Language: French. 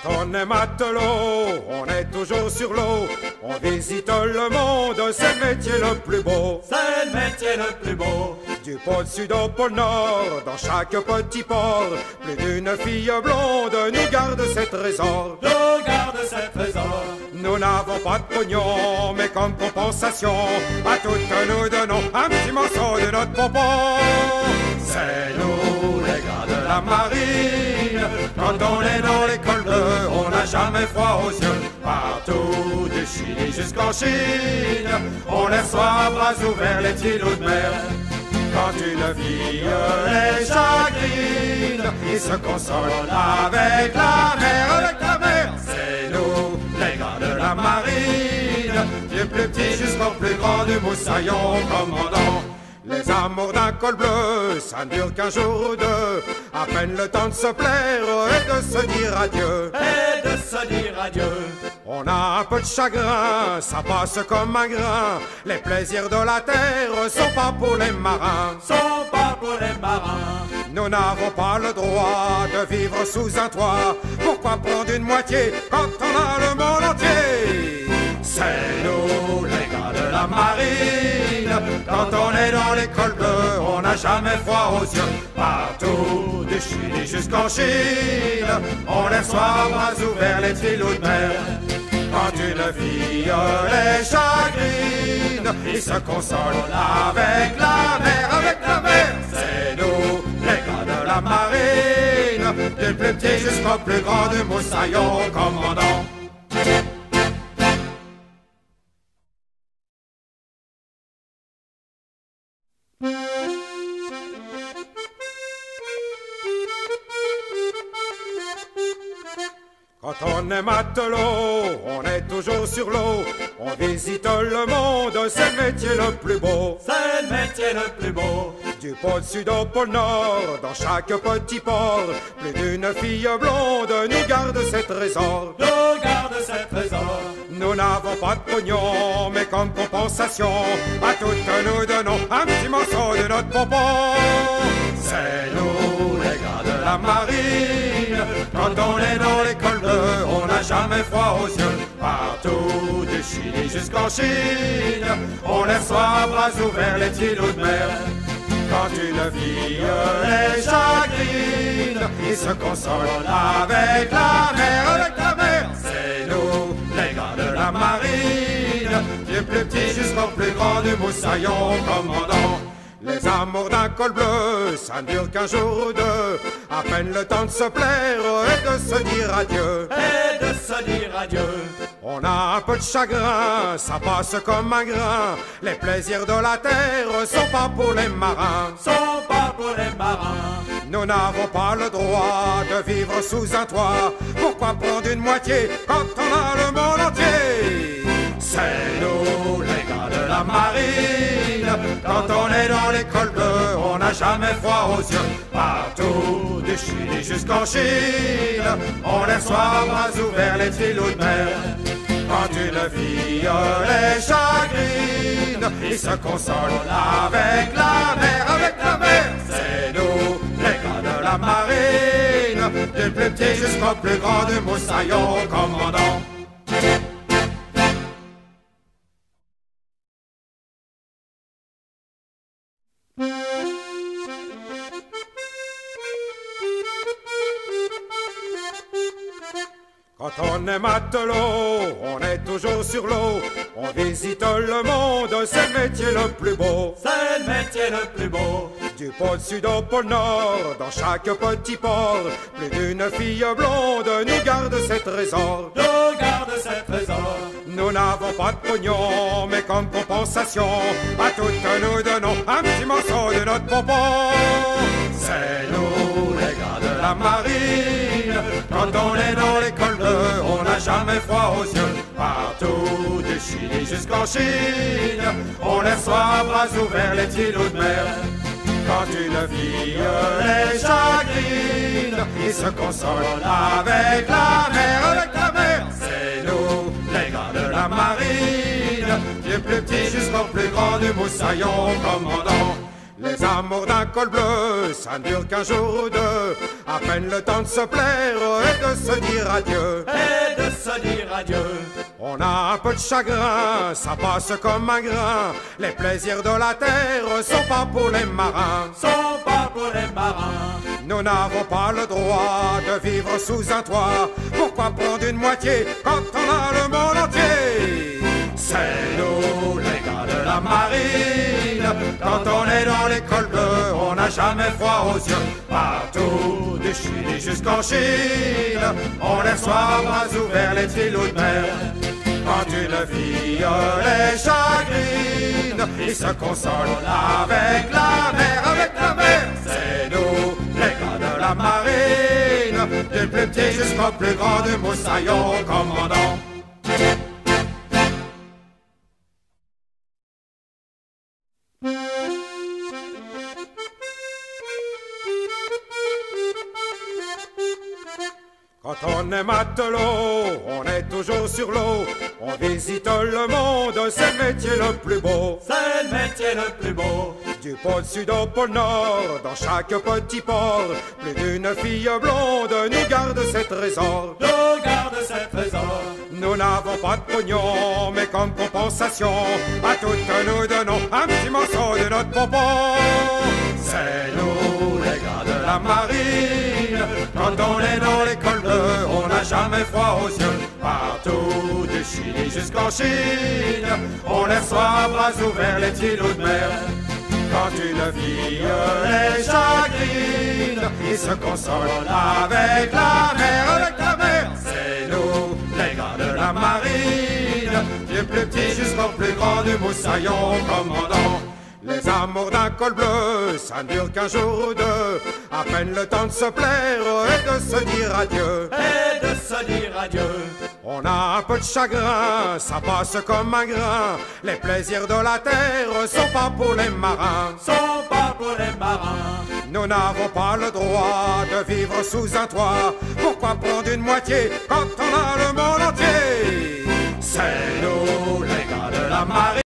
Quand on est matelot, on est toujours sur l'eau. On visite le monde, c'est le métier le plus beau. C'est le métier le plus beau. Du pôle sud au pôle nord, dans chaque petit port, plus d'une fille blonde nous garde ses trésors. Nous garde ses trésors. Nous n'avons pas de pognon, mais comme compensation, à toutes nous donnons un petit morceau de notre pompon. C'est nous les gars de la marine. Quand on est dans l'école bleue, on n'a jamais froid aux yeux. Partout du Chili jusqu'en Chine, on les reçoit à bras ouverts les petits loups de mer. Quand une fille les chagrine, ils se consolent avec la mer, avec la mer. C'est nous, les gars de la marine, du plus petit jusqu'au plus grand du moussaillon commandant. Les amours d'un col bleu, ça ne dure qu'un jour ou deux, à peine le temps de se plaire et de se dire adieu. Et de se dire adieu. On a un peu de chagrin, ça passe comme un grain. Les plaisirs de la terre sont pas pour les marins. Sont pas pour les marins. Nous n'avons pas le droit de vivre sous un toit. Pourquoi prendre une moitié quand on a le monde entier? C'est nous, les gars de la marine. Quand on est dans l'école bleue, on n'a jamais froid aux yeux. Partout, du Chili jusqu'en Chine, on les reçoit à bras ouverts les petits loups de mer. Quand une fille les chagrine, ils se consolent avec la mer, avec la mer. C'est nous, les gars de la marine, du plus petit jusqu'au plus grand du moussaillon commandant. Quand on est matelot, on est toujours sur l'eau. On visite le monde, c'est le métier le plus beau. C'est le métier le plus beau. Du pôle sud au pôle nord, dans chaque petit port, plus d'une fille blonde nous garde ses trésors. Nous garde ses trésors. Nous n'avons pas de pognon, mais comme compensation, à toutes nous donnons un petit morceau de notre pompon. C'est nous, les gars de la marine. Quand on est dans l'école bleue, on n'a jamais froid aux yeux. Partout, du Chili jusqu'en Chine, on les reçoit à bras ouverts les petits loups de mer. Quand une fille les chagrine, ils se consolent avec la mer, avec la mer. C'est nous, les gars de la marine, du plus petit jusqu'au plus grand du moussaillon commandant. Les amours d'un col bleu, ça ne dure qu'un jour ou deux, à peine le temps de se plaire et de se dire adieu. Et de se dire adieu. On a un peu de chagrin, ça passe comme un grain. Les plaisirs de la terre sont pas pour les marins. Sont pas pour les marins. Nous n'avons pas le droit de vivre sous un toit. Pourquoi prendre une moitié quand on a le monde entier? C'est nous, les gars de la marine. Quand on est dans l'école bleue, on n'a jamais froid aux yeux. Partout, du Chili jusqu'en Chine, on les reçoit à bras ouverts les petits loups de mer. Quand une fille les chagrine, ils se consolent avec la mer, avec la mer. C'est nous, les gars de la marine, du plus petit jusqu'au plus grand du moussaillon commandant. Quand on est matelot, on est toujours sur l'eau. On visite le monde, c'est le métier le plus beau. C'est le métier le plus beau. Du pôle sud au pôle nord, dans chaque petit port, plus d'une fille blonde nous garde ses trésors. Nous garde ses trésors. Nous n'avons pas de pognon, mais comme compensation, à toutes nous donnons un petit morceau de notre pompon. C'est nous, les gars de la marine. Quand on est dans l'école bleue, on n'a jamais froid aux yeux. Partout, du Chili jusqu'en Chine, on les reçoit à bras ouverts les petits loups de mer. Quand une fille les chagrine, ils se consolent avec la mer, avec la mer. C'est nous, les gars de la marine, du plus petit jusqu'au plus grand du moussaillon commandant. Les amours d'un col bleu, ça ne dure qu'un jour ou deux. À peine le temps de se plaire et de se dire adieu. Et de se dire adieu. On a un peu de chagrin, ça passe comme un grain. Les plaisirs de la terre sont pas pour les marins. Sont pas pour les marins. Nous n'avons pas le droit de vivre sous un toit. Pourquoi prendre une moitié quand on a le monde entier? C'est nous les gars de la marine. Quand on est dans les cols bleus, on n'a jamais froid aux yeux. Partout, du Chili jusqu'en Chine, on les reçoit à bras ouverts les filous de mer. Quand une fille les chagrine, ils se consolent avec la mer, avec la mer. C'est nous, les gars de la marine, du plus petit jusqu'au plus grand du moussaillon commandant. Quand on est matelot, on est toujours sur l'eau. On visite le monde, c'est le métier le plus beau. C'est le métier le plus beau. Du pôle sud au pôle nord, dans chaque petit port, plus d'une fille blonde nous garde ses trésors. Nous garde ses trésors. Nous n'avons pas de pognon, mais comme compensation, à toutes nous donnons un petit morceau de notre pompon. C'est nous les gars de la marine. Quand on est dans les cols bleus, on n'a jamais froid aux yeux. Partout, du Chili jusqu'en Chine, on les reçoit à bras ouverts les îlots de mer. Quand une fille les chagrine, ils se consolent avec la mer, avec la mer. C'est nous, les gars de la marine, du plus petit jusqu'au plus grand du moussaillon commandant. Les amours d'un col bleu, ça ne dure qu'un jour ou deux. À peine le temps de se plaire et de se dire adieu. Et de se dire adieu. On a un peu de chagrin, ça passe comme un grain. Les plaisirs de la terre sont pas pour les marins. Sont pas pour les marins. Nous n'avons pas le droit de vivre sous un toit. Pourquoi prendre une moitié quand on a le monde entier? C'est nous les gars de la marine.